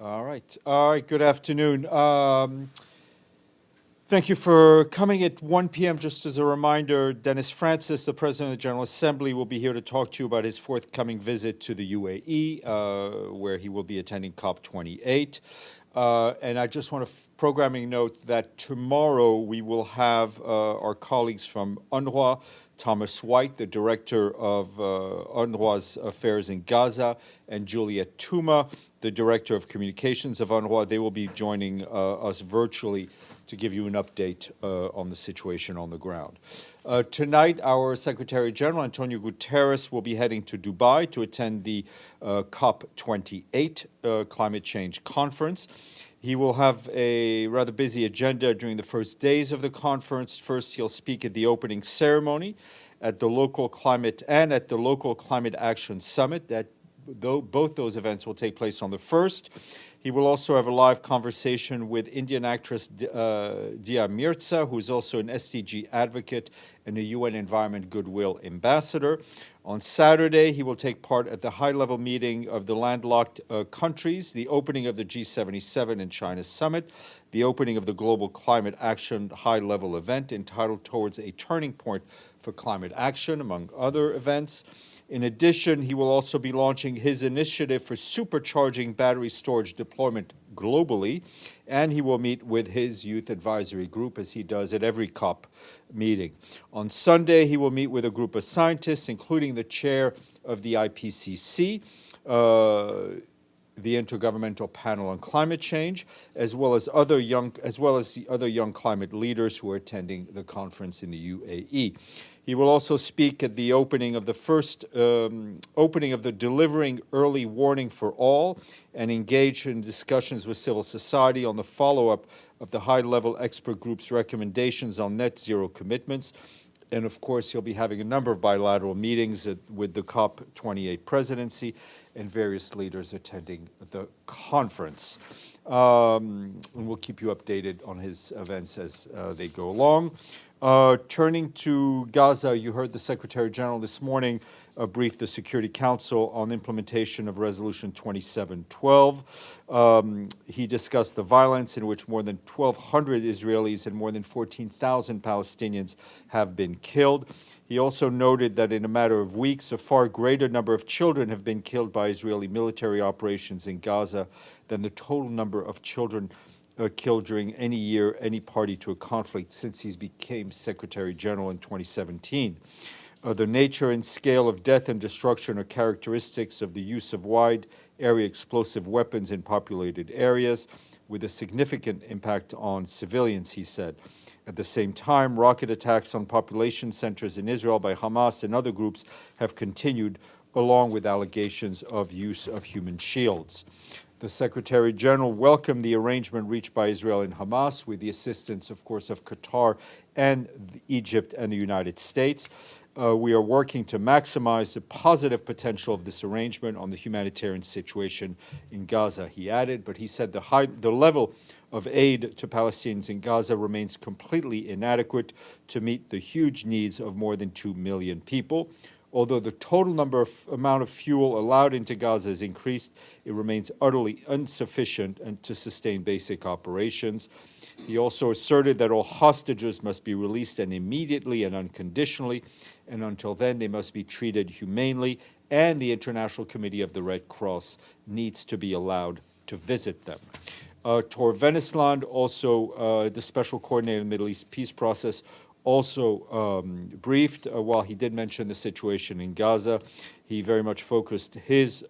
All right. Good afternoon. Thank you for coming at 1 p.m. Just as a reminder, Dennis Francis, the President of the General Assembly, will be here to talk to you about his forthcoming visit to the UAE, where he will be attending COP28. And I just want to programming note that tomorrow we will have our colleagues from UNRWA, Thomas White, the director of UNRWA's affairs in Gaza, and Juliet Touma, the director of communications of UNRWA. They will be joining us virtually to give you an update on the situation on the ground. Tonight, our Secretary General, Antonio Guterres, will be heading to Dubai to attend the COP28 climate change conference. He will have a rather busy agenda during the first days of the conference. First, he'll speak at the opening ceremony at the local climate action summit. Both those events will take place on the 1st. He will also have a live conversation with Indian actress Dia Mirza, who is also an SDG advocate and a UN Environment Goodwill Ambassador. On Saturday, he will take part at the high-level meeting of the landlocked countries, the opening of the G77 in China summit, the opening of the Global Climate Action high-level event entitled Towards a Turning Point for Climate Action, among other events. In addition, he will also be launching his initiative for supercharging battery storage deployment globally, and he will meet with his youth advisory group, as he does at every COP meeting. On Sunday, he will meet with a group of scientists, including the chair of the IPCC, the Intergovernmental Panel on Climate Change, as well as the other young climate leaders who are attending the conference in the UAE. He will also speak at the opening of the Delivering Early Warning for All, and engage in discussions with civil society on the follow-up of the high-level expert group's recommendations on net zero commitments. And of course, he'll be having a number of bilateral meetings with the COP28 presidency and various leaders attending the conference. And we'll keep you updated on his events as they go along. Turning to Gaza, you heard the Secretary General this morning brief the Security Council on implementation of Resolution 2712. He discussed the violence in which more than 1,200 Israelis and more than 14,000 Palestinians have been killed. He also noted that in a matter of weeks, a far greater number of children have been killed by Israeli military operations in Gaza than the total number of children killed during any year, any party to a conflict since he became Secretary General in 2017. The nature and scale of death and destruction are characteristics of the use of wide area explosive weapons in populated areas, with a significant impact on civilians, he said. At the same time, rocket attacks on population centers in Israel by Hamas and other groups have continued, along with allegations of use of human shields. The Secretary General welcomed the arrangement reached by Israel and Hamas, with the assistance, of course, of Qatar and Egypt and the United States. We are working to maximize the positive potential of this arrangement on the humanitarian situation in Gaza, he added, but he said the level of aid to Palestinians in Gaza remains completely inadequate to meet the huge needs of more than 2 million people. Although the total amount of fuel allowed into Gaza has increased, it remains utterly insufficient to sustain basic operations. He also asserted that all hostages must be released, and immediately and unconditionally, and until then they must be treated humanely, and the International Committee of the Red Cross needs to be allowed to visit them. Tor Venesland, also the Special Coordinator of the Middle East Peace Process, also briefed. While he did mention the situation in Gaza, he very much focused his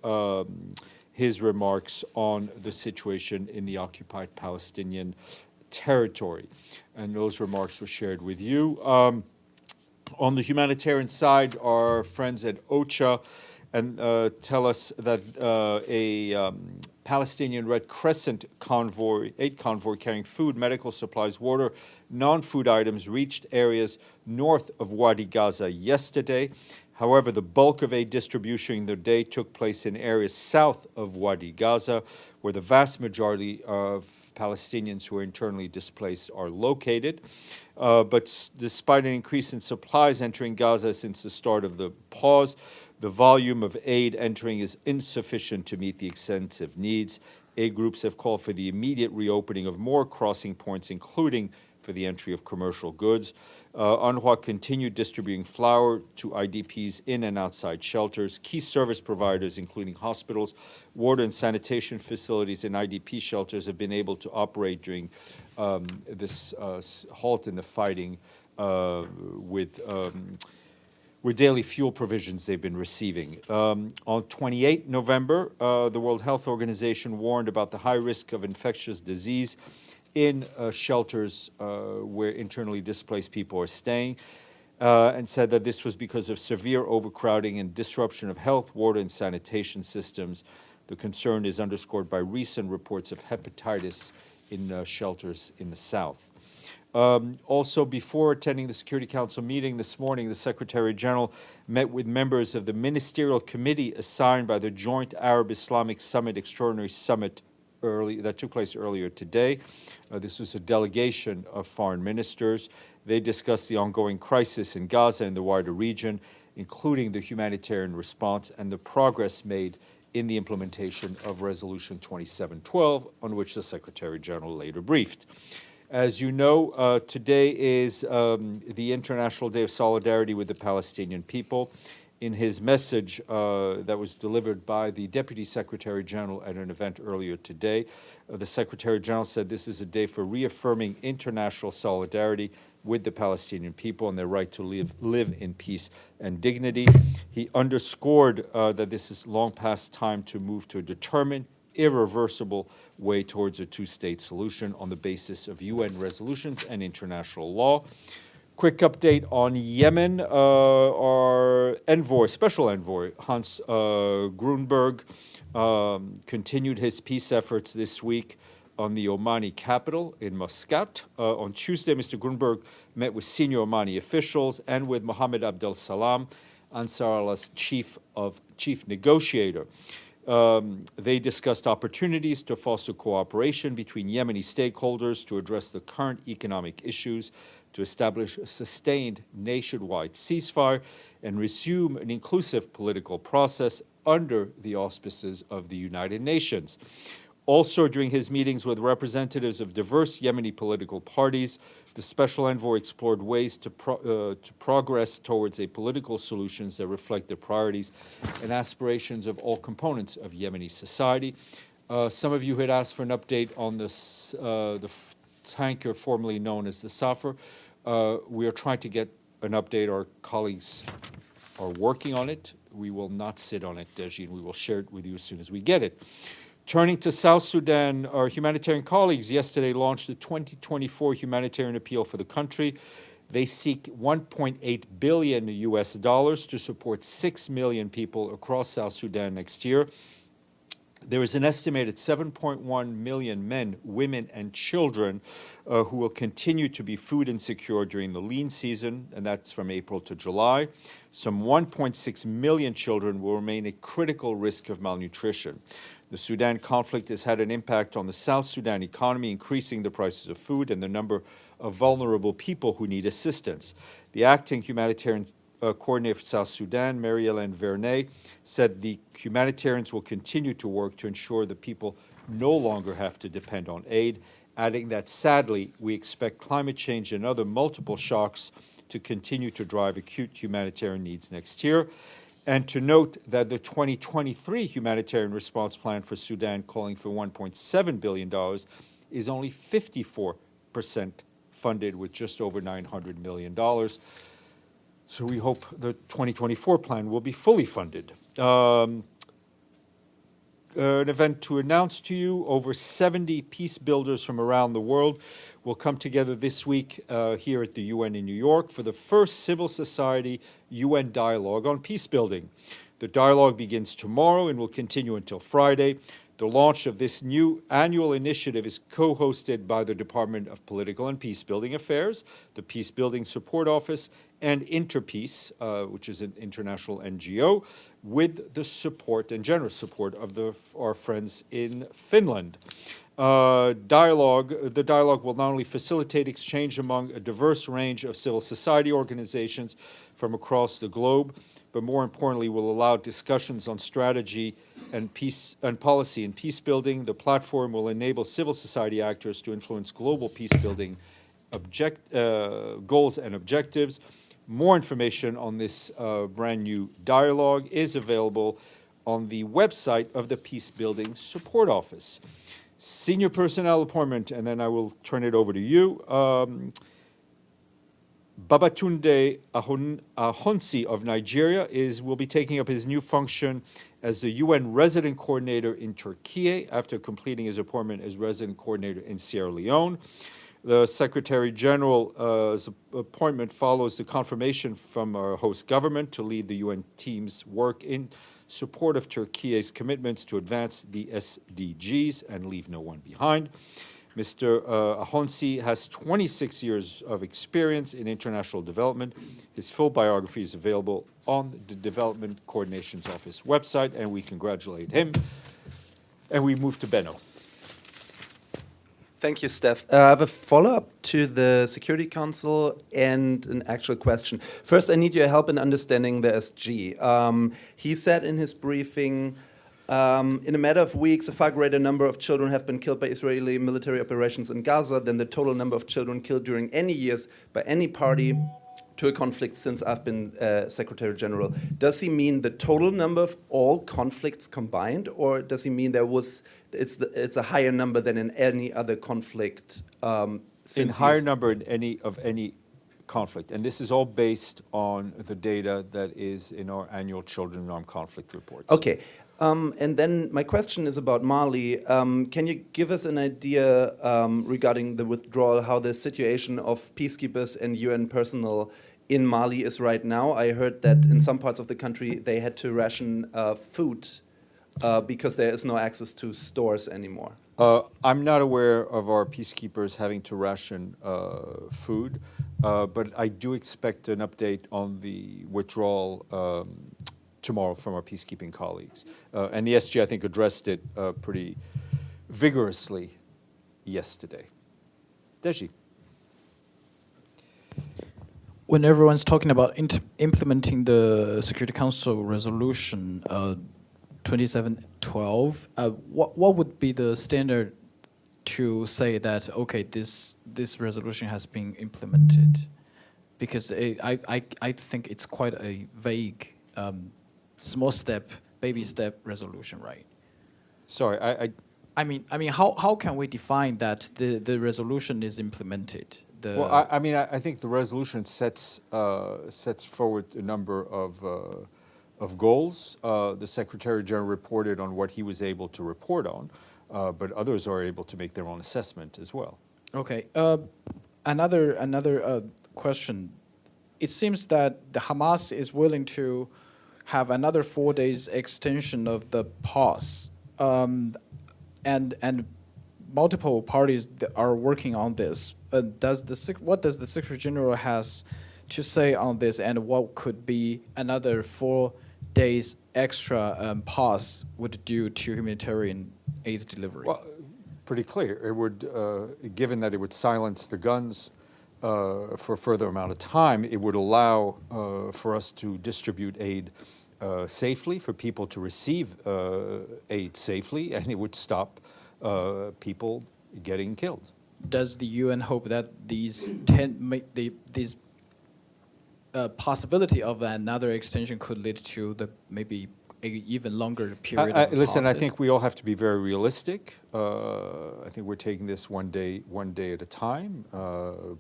remarks on the situation in the occupied Palestinian territory, and those remarks were shared with you. On the humanitarian side, our friends at OCHA tell us that a Palestinian Red Crescent convoy carrying food, medical supplies, water, non-food items reached areas north of Wadi Gaza yesterday. However, the bulk of aid distribution in the day took place in areas south of Wadi Gaza, where the vast majority of Palestinians who are internally displaced are located. But despite an increase in supplies entering Gaza since the start of the pause, The volume of aid entering is insufficient to meet the extensive needs. Aid groups have called for the immediate reopening of more crossing points, including for the entry of commercial goods. UNRWA continued distributing flour to IDPs in and outside shelters. Key service providers, including hospitals, water and sanitation facilities, and IDP shelters have been able to operate during this halt in the fighting with daily fuel provisions they've been receiving. On 28 November, the World Health Organization warned about the high risk of infectious disease in shelters where internally displaced people are staying, and said that this was because of severe overcrowding and disruption of health, water, and sanitation systems. The concern is underscored by recent reports of hepatitis in shelters in the south. Also, before attending the Security Council meeting this morning, the Secretary General met with members of the Ministerial Committee assigned by the Joint Arab-Islamic Summit Extraordinary Summit that took place earlier today. This was a delegation of foreign ministers. They discussed the ongoing crisis in Gaza and the wider region, including the humanitarian response and the progress made in the implementation of Resolution 2712, on which the Secretary General later briefed. As you know, today is the International Day of Solidarity with the Palestinian People. In his message that was delivered by the Deputy Secretary General at an event earlier today, the Secretary General said this is a day for reaffirming international solidarity with the Palestinian people and their right to live in peace and dignity. He underscored that this is long past time to move to a determined, irreversible way towards a two-state solution on the basis of UN resolutions and international law. Quick update on Yemen. Our envoy, special envoy, Hans Grunberg, continued his peace efforts this week on the Omani capital in Muscat. On Tuesday, Mr. Grunberg met with senior Omani officials and with Mohammed Abdel Salam, Ansar Allah's chief negotiator. They discussed opportunities to foster cooperation between Yemeni stakeholders to address the current economic issues, to establish a sustained nationwide ceasefire, and resume an inclusive political process under the auspices of the United Nations. Also, during his meetings with representatives of diverse Yemeni political parties, the special envoy explored ways to progress towards a political solutions that reflect the priorities and aspirations of all components of Yemeni society. Some of you had asked for an update on the tanker formerly known as the Safar. We are trying to get an update. Our colleagues are working on it. We will not sit on it, Deji, and we will share it with you as soon as we get it. Turning to South Sudan, our humanitarian colleagues yesterday launched the 2024 humanitarian appeal for the country. They seek $1.8 billion to support 6 million people across South Sudan next year. There is an estimated 7.1 million men, women, and children who will continue to be food insecure during the lean season, and that's from April to July. Some 1.6 million children will remain at critical risk of malnutrition. The Sudan conflict has had an impact on the South Sudan economy, increasing the prices of food and the number of vulnerable people who need assistance. The acting humanitarian coordinator for South Sudan, Marie-Hélène Vernet, said the humanitarians will continue to work to ensure that people no longer have to depend on aid, adding that sadly, we expect climate change and other multiple shocks to continue to drive acute humanitarian needs next year. And to note that the 2023 humanitarian response plan for Sudan, calling for $1.7 billion, is only 54% funded with just over $900 million. So we hope the 2024 plan will be fully funded. An event to announce to you, over 70 peace builders from around the world will come together this week here at the UN in New York for the first civil society UN dialogue on peace building. The dialogue begins tomorrow and will continue until Friday. The launch of this new annual initiative is co-hosted by the Department of Political and Peacebuilding Affairs, the Peacebuilding Support Office, and Interpeace, which is an international NGO, with the support and generous support of our friends in Finland. The dialogue will not only facilitate exchange among a diverse range of civil society organizations from across the globe, but more importantly, will allow discussions on strategy and peace and policy in peace building. The platform will enable civil society actors to influence global peace building goals and objectives. More information on this brand new dialogue is available on the website of the Peacebuilding Support Office. Senior personnel appointment, and then I will turn it over to you. Babatunde Ahonsi of Nigeria will be taking up his new function as the UN resident coordinator in Turkey after completing his appointment as resident coordinator in Sierra Leone. The Secretary General's appointment follows the confirmation from our host government to lead the UN team's work in support of Turkey's commitments to advance the SDGs and leave no one behind. Mr. Ahonsi has 26 years of experience in international development. His full biography is available on the Development Coordination's Office website, and we congratulate him. And we move to Benno. Thank you, Steph. I have a follow-up to the Security Council and an actual question. First, I need your help in understanding the SG. He said in his briefing, in a matter of weeks, a far greater number of children have been killed by Israeli military operations in Gaza than the total number of children killed during any years by any party to a conflict since I've been Secretary General. Does he mean the total number of all conflicts combined, or does he mean it's a higher number than in any other conflict? In higher number in any conflict, and this is all based on the data that is in our annual Children in Armed Conflict reports. Okay. And then my question is about Mali. Can you give us an idea regarding the withdrawal, how the situation of peacekeepers and UN personnel in Mali is right now? I heard that in some parts of the country they had to ration food because there is no access to stores anymore. I'm not aware of our peacekeepers having to ration food, but I do expect an update on the withdrawal tomorrow from our peacekeeping colleagues. And the SG, I think, addressed it pretty vigorously yesterday. Deji. When everyone's talking about implementing the Security Council resolution 2712, what would be the standard to say that, okay, this resolution has been implemented? Because I think it's quite a vague small step, baby step resolution, right? Sorry, I mean, how can we define that the resolution is implemented? Well, I think the resolution sets forward a number of goals. The Secretary General reported on what he was able to report on, but others are able to make their own assessment as well. Okay. Another question. It seems that the Hamas is willing to have another 4 days extension of the pause, and multiple parties that are working on this. What does the Secretary General has to say on this, and what could be another 4 days extra pause would do to humanitarian aid delivery? Well, pretty clear. It would, given that it would silence the guns for a further amount of time, it would allow for us to distribute aid safely, for people to receive aid safely, and it would stop people getting killed. Does the UN hope that these possibility of another extension could lead to maybe a even longer period of listen, pauses? I think we all have to be very realistic. I think we're taking this one day at a time,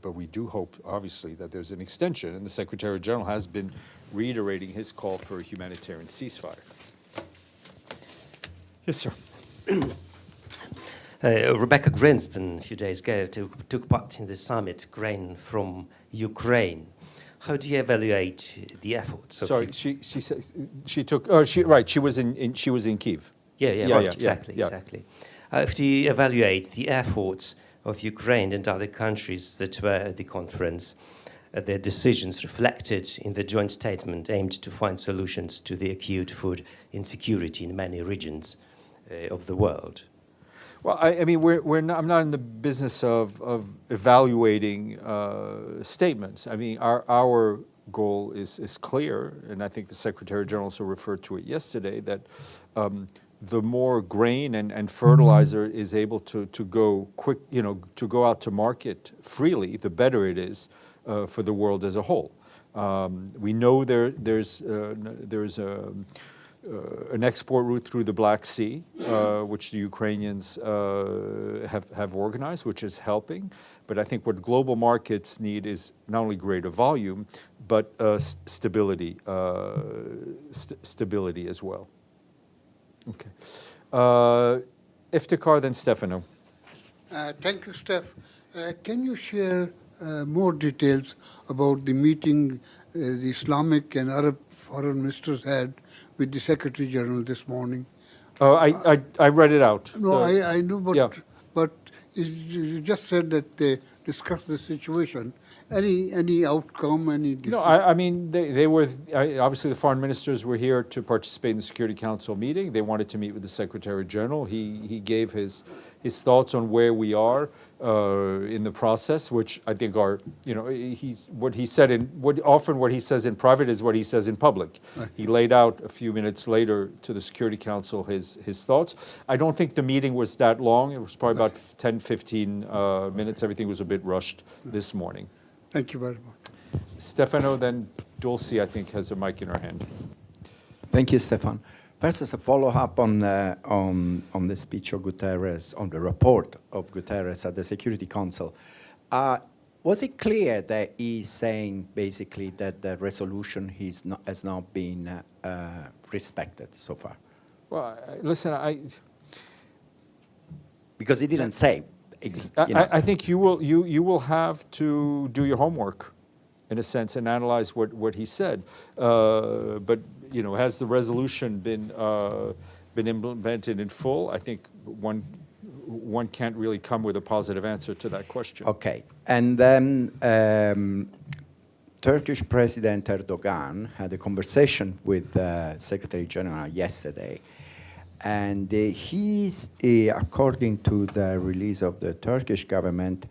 but we do hope, obviously, that there's an extension, and the Secretary General has been reiterating his call for a humanitarian ceasefire. Yes, sir. Rebecca Grinspan, a few days ago, took part in the summit, Grain from Ukraine. How do you evaluate the efforts? Sorry, she said she took. Oh, she was in Kyiv. Exactly. How do you evaluate the efforts of Ukraine and other countries that were at the conference? Their decisions reflected in the joint statement aimed to find solutions to the acute food insecurity in many regions of the world. Well, I mean, I'm not in the business of evaluating statements. I mean, our goal is clear, and I think the Secretary General also referred to it yesterday, that the more grain and fertilizer is able to go quick, to go out to market freely, the better it is for the world as a whole. We know there's an export route through the Black Sea, which the Ukrainians have organized, which is helping. But I think what global markets need is not only greater volume, but stability, stability as well. Okay. Iftikhar, then Stefano. Thank you, Steph. Can you share more details about the meeting the Islamic and Arab foreign ministers had with the Secretary General this morning? I read it out. No, I know, but, yeah. but you just said that they discussed the situation. Any outcome, any decision? No, I mean, they were, obviously the foreign ministers were here to participate in the Security Council meeting. They wanted to meet with the Secretary General. He gave his thoughts on where we are in the process, which I think are, what he said often what he says in private is what he says in public. Right. He laid out a few minutes later to the Security Council his thoughts. I don't think the meeting was that long. It was probably about 10, 15 minutes. Everything was a bit rushed this morning. Thank you very much. Stefano, then Dulcie, I think, has a mic in her hand. Thank you, Stéphane. First, as a follow-up on the speech of Guterres, on the report of Guterres at the Security Council, was it clear that he's saying basically that the resolution has not been respected so far? Well, listen, Because he didn't say. I think you will have to do your homework, in a sense, and analyze what he said. But has the resolution been implemented in full? I think one can't really come with a positive answer to that question. Okay, and then Turkish President Erdogan had a conversation with Secretary General yesterday. And he's, according to the release of the Turkish government,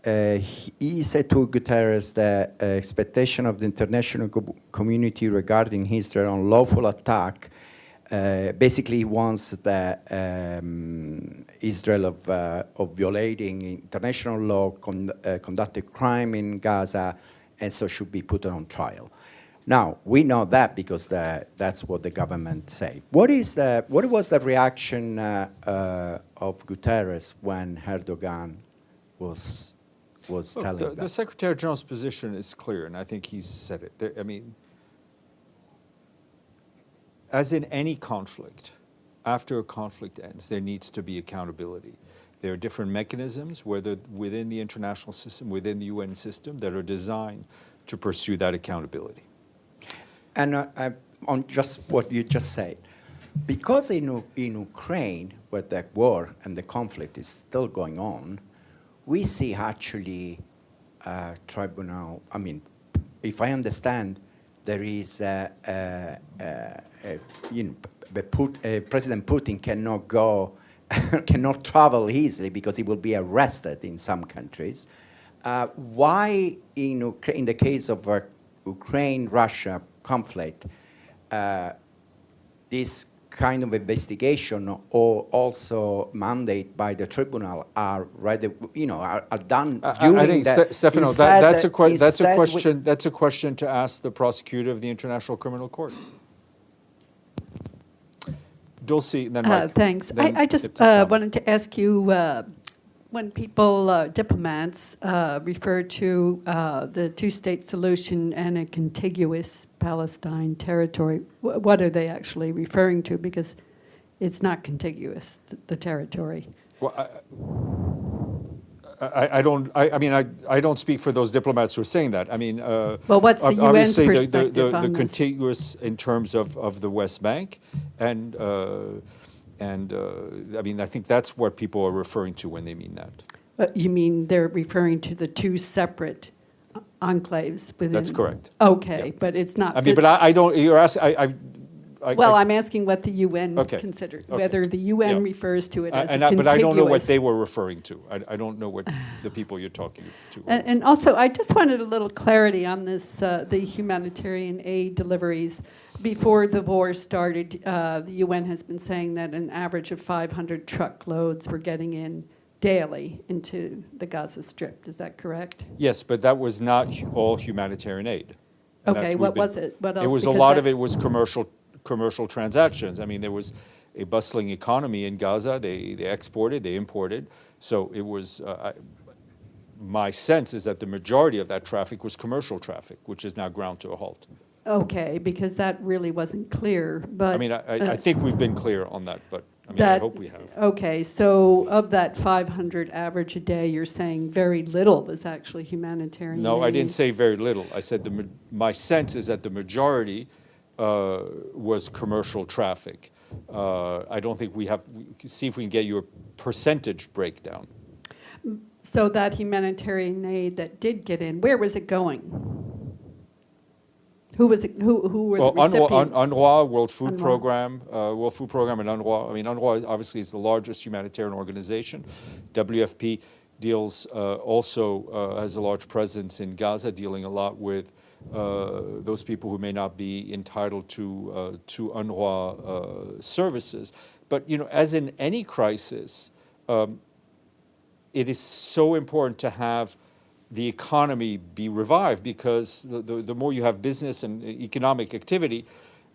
he said to Guterres that expectation of the international community regarding Israel's unlawful attack basically wants that Israel of violating international law conducted crime in Gaza, and so should be put on trial. Now, we know that because that's what the government say. What was the reaction of Guterres when Erdogan was telling that? The Secretary General's position is clear, and I think he's said it. I mean, as in any conflict, after a conflict ends, there needs to be accountability. There are different mechanisms, whether within the international system, within the UN system, that are designed to pursue that accountability. And on just what you just said, because in Ukraine, where the war and the conflict is still going on, we see actually a tribunal. I mean, if I understand, there is President Putin cannot go, cannot travel easily because he will be arrested in some countries. Why in the case of Ukraine-Russia conflict, this kind of investigation or also mandate by the tribunal are rather, are done during I think, that. Stefano, that's a question to ask the prosecutor of the International Criminal Court. Dulcie, then Mike. Thanks. Then I just Ibtisam. wanted to ask you, when people, diplomats, refer to the two-state solution and a contiguous Palestine territory, what are they actually referring to? Because it's not contiguous, the territory. Well, I don't speak for those diplomats who are saying that. I mean, Well, what's the UN's obviously perspective the on this? contiguous in terms of the West Bank, and I mean, I think that's what people are referring to when they mean that. You mean they're referring to the two separate enclaves within? That's correct. Okay, Yeah. but it's not. I mean, but I don't. You're asking. Well, I'm asking what the UN Okay, considered, okay, whether the UN yeah. refers to it as But I don't know what contiguous. they were referring to. I don't know what the people you're talking to were. And also, I just wanted a little clarity on this, the humanitarian aid deliveries. Before the war started, the UN has been saying that an average of 500 truckloads were getting in daily into the Gaza Strip. Is that correct? Yes, but that was not all humanitarian aid. And Okay, that's- what we've been- was it? What It else? was, a Because lot of it that's- was commercial transactions. I mean, there was a bustling economy in Gaza. They exported, they imported. So it was, my sense is that the majority of that traffic was commercial traffic, which is now ground to a halt. Okay, because that really wasn't clear, but. I mean, I think we've been clear on that, but I mean, I That- hope we have. Okay, so of that 500 average a day, you're saying very little was actually humanitarian No, I aid. didn't say very little. I said my sense is that the majority was commercial traffic. I don't think we can see if we can get you a percentage breakdown. So that humanitarian aid that did get in, where was it going? Who was it? Who were Well, the recipients? UNRWA, World Food UNRWA. Program, and UNRWA. I mean, UNRWA obviously is the largest humanitarian organization. WFP deals also has a large presence in Gaza, dealing a lot with those people who may not be entitled to UNRWA services. But you know, as in any crisis, it is so important to have the economy be revived, because the more you have business and economic activity,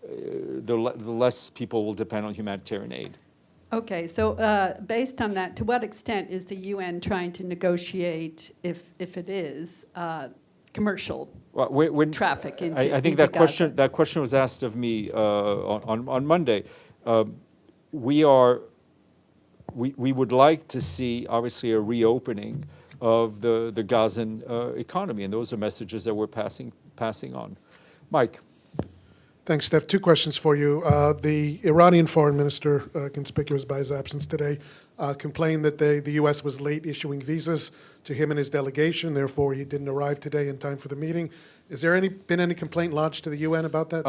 the less people will depend on humanitarian aid. Okay, so based on that, to what extent is the UN trying to negotiate, if it is, commercial Well, traffic into I think into that question was asked of me on Monday. We would like to see, obviously, a reopening of the Gazan economy, and those are messages that we're passing on. Mike. Thanks, Steph. Two questions for you. The Iranian foreign minister, conspicuous by his absence today, complained that the U.S. was late issuing visas to him and his delegation. Therefore, he didn't arrive today in time for the meeting. Is there been any complaint lodged to the UN about that?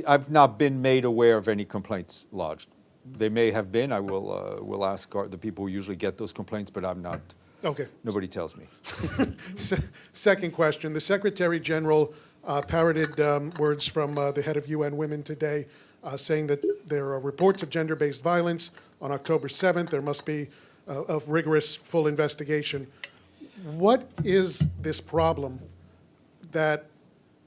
I've not been made aware of any complaints lodged. They may have been. I will ask the people who usually get those complaints, but I'm not. Okay. Nobody tells me. Second question. The Secretary General parroted words from the head of UN Women today, saying that there are reports of gender-based violence on October 7th. There must be a rigorous, full investigation. What is this problem that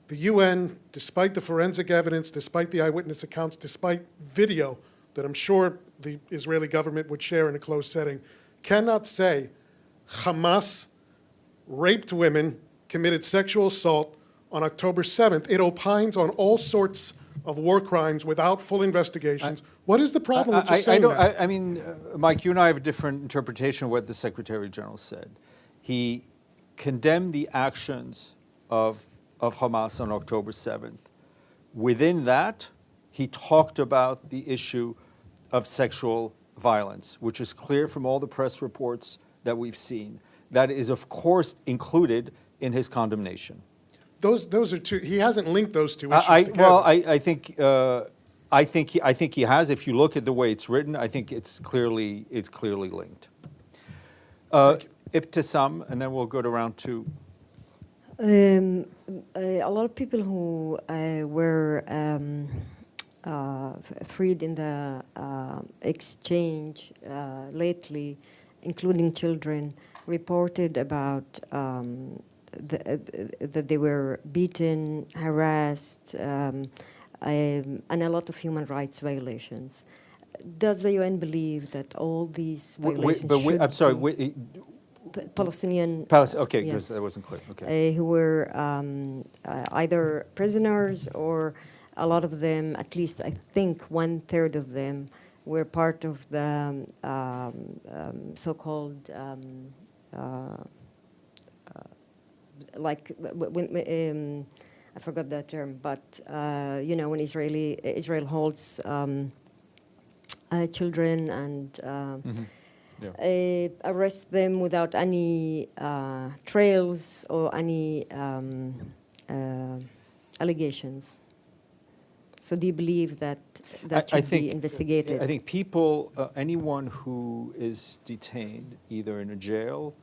the UN, despite the forensic evidence, despite the eyewitness accounts, despite video that I'm sure the Israeli government would share in a closed setting, cannot say Hamas raped women, committed sexual assault on October 7th? It opines on all sorts of war crimes without full investigations. What is the problem with just saying that? I mean, Mike, you and I have a different interpretation of what the Secretary General said. He condemned the actions of Hamas on October 7th. Within that, he talked about the issue of sexual violence, which is clear from all the press reports that we've seen. That is, of course, included in his condemnation. Those are two. He hasn't linked those two issues together. Well, I think he has. If you look at the way it's written, I think it's clearly linked. Ibtisam, and then we'll go to round two. A lot of people who were freed in the exchange lately, including children, reported about that they were beaten, harassed, and a lot of human rights violations. Does the UN believe that all these violations I'm sorry. be Palestinian? Okay, yes, because that wasn't clear. Okay. who were either prisoners, or a lot of them, at least I think 1/3 of them, were part of the so-called I forgot that term, but when Israel holds children and arrest them without any trails or any allegations. So do you believe that that should be investigated? I think people, anyone who is detained either in a jail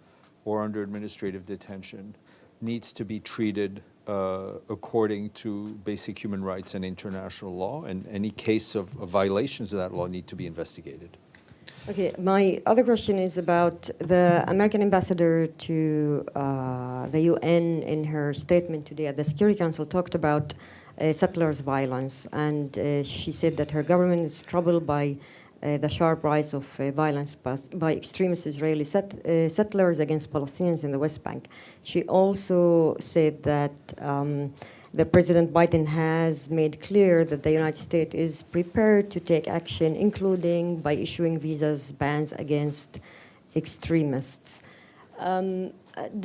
or under administrative detention needs to be treated according to basic human rights and international law, and any case of violations of that law need to be investigated. Okay, my other question is about the American ambassador to the UN. In her statement today at the Security Council talked about settlers' violence, and she said that her government is troubled by the sharp rise of violence by extremist Israeli settlers against Palestinians in the West Bank. She also said that the President Biden has made clear that the United States is prepared to take action, including by issuing visas bans against extremists.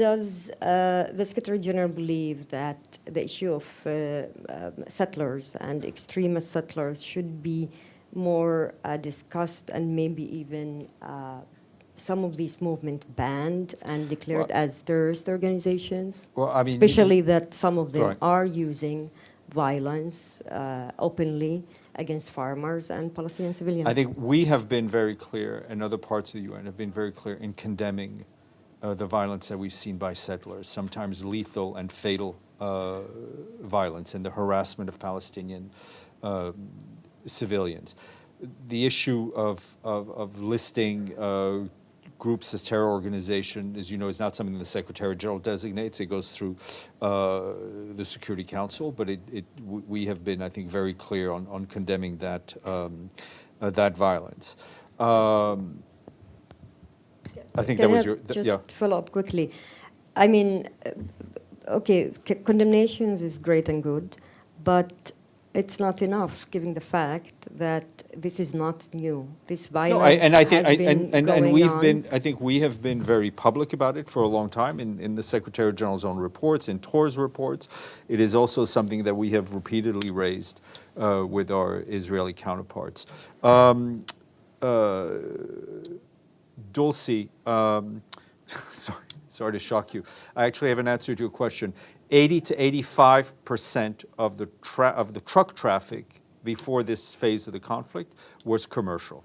Does the Secretary General believe that the issue of settlers and extremist settlers should be more discussed, and maybe even some of these movements banned and declared as terrorist organizations? Well, I mean, especially that some of them are using violence openly against farmers and Palestinian civilians. I think we have been very clear, and other parts of the UN have been very clear in condemning the violence that we've seen by settlers, sometimes lethal and fatal violence, and the harassment of Palestinian civilians. The issue of listing groups as terror organization, as you know, is not something the Secretary General designates. It goes through the Security Council, but we have been, I think, very clear on condemning that that violence. I think that was your... Just follow up quickly. I mean, okay, condemnations is great and good, but it's not enough, given the fact that this is not new. This violence I think we have been very public about it for a long time in the Secretary General's own reports, in TOR's reports. It is also something that we have repeatedly raised with our Israeli counterparts. Dulcie, sorry to shock you. I actually have an answer to your question. 80 to 85% of the truck traffic before this phase of the conflict was commercial.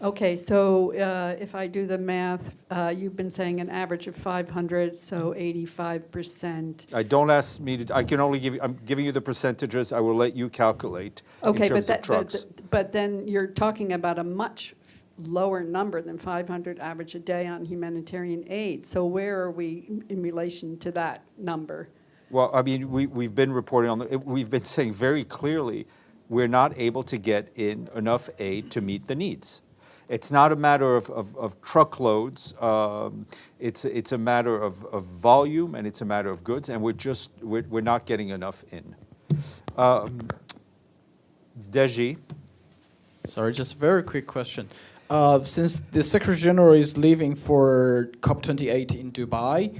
Okay, so if I do the math, you've been saying an average of 500, so 85%. Don't ask me to. I can only give you. I'm giving you the percentages. I will let you calculate in terms of trucks. But then you're talking about a much lower number than 500 average a day on humanitarian aid. So where are we in relation to that number? Well, I mean, we've been reporting on. We've been saying very clearly, we're not able to get in enough aid to meet the needs. It's not a matter of truckloads. It's a matter of volume, and it's a matter of goods, and we're not getting enough in. Deji. Sorry, just a very quick question. Since the Secretary General is leaving for COP28 in Dubai,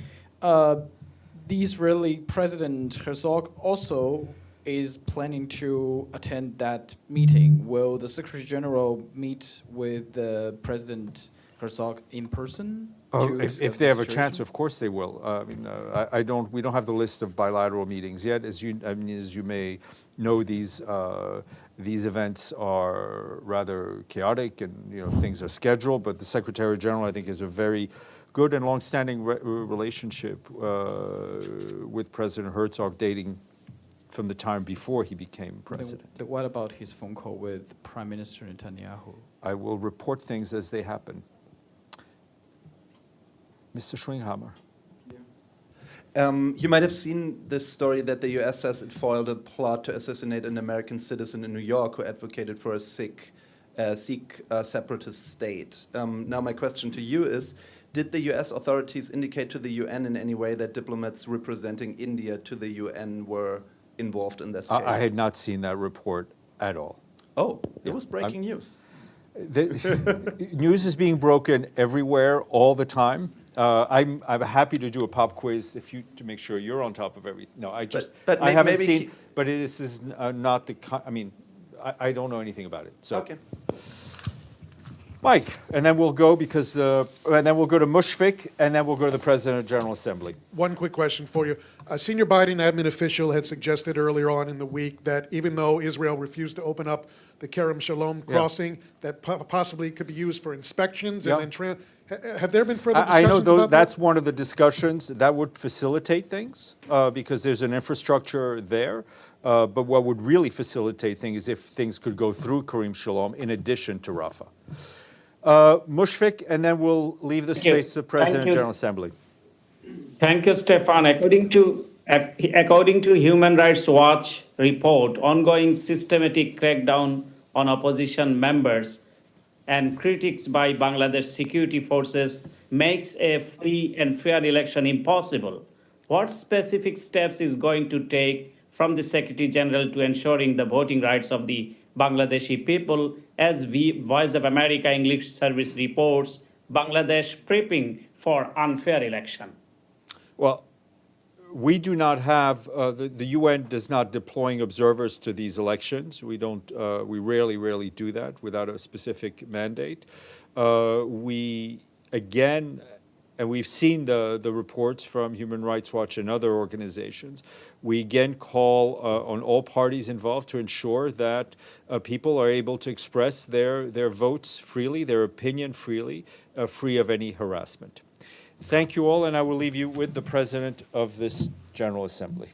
the Israeli President Herzog also is planning to attend that meeting. Will the Secretary General meet with President Herzog in person? If they have a chance, of course they will. I mean, we don't have the list of bilateral meetings yet. As you may know, these events are rather chaotic, and things are scheduled. But the Secretary General, I think, has a very good and long-standing relationship with President Herzog, dating from the time before he became president. What about his phone call with Prime Minister Netanyahu? I will report things as they happen. Mr. Schwinghammer. You might have seen this story that the U.S. says it foiled a plot to assassinate an American citizen in New York who advocated for a Sikh separatist state. Now my question to you is, did the U.S. authorities indicate to the UN in any way that diplomats representing India to the UN were involved in this case? I had not seen that report at all. Oh, it was breaking news. News is being broken everywhere all the time. I'm happy to do a pop quiz to make sure you're on top of everything. No, I haven't seen. But this is not the. I mean, I don't know anything about it. So. Okay. Mike, and then we'll go and then we'll go to Mushfik, and then we'll go to the President of the General Assembly. One quick question for you. A senior Biden admin official had suggested earlier on in the week that even though Israel refused to open up the Kerem Shalom crossing, that possibly could be used for inspections and then have there been further I discussions know about that's that? one of the discussions that would facilitate things because there's an infrastructure there. But what would really facilitate things is if things could go through Kerem Shalom in addition to Rafah. Mushfik, and then we'll leave the space to the President of the General Assembly. Thank you, Stéphane. According to Human Rights Watch report, ongoing systematic crackdown on opposition members and critics by Bangladesh security forces makes a free and fair election impossible. What specific steps is going to take from the Secretary General to ensuring the voting rights of the Bangladeshi people, as Voice of America English Service reports, Bangladesh prepping for unfair election? Well, we do not have, the UN does not deploying observers to these elections. We don't, we rarely do that without a specific mandate. We, again, and we've seen the reports from Human Rights Watch and other organizations, we again call on all parties involved to ensure that people are able to express their votes freely, their opinion freely, free of any harassment. Thank you all, and I will leave you with the President of this General Assembly.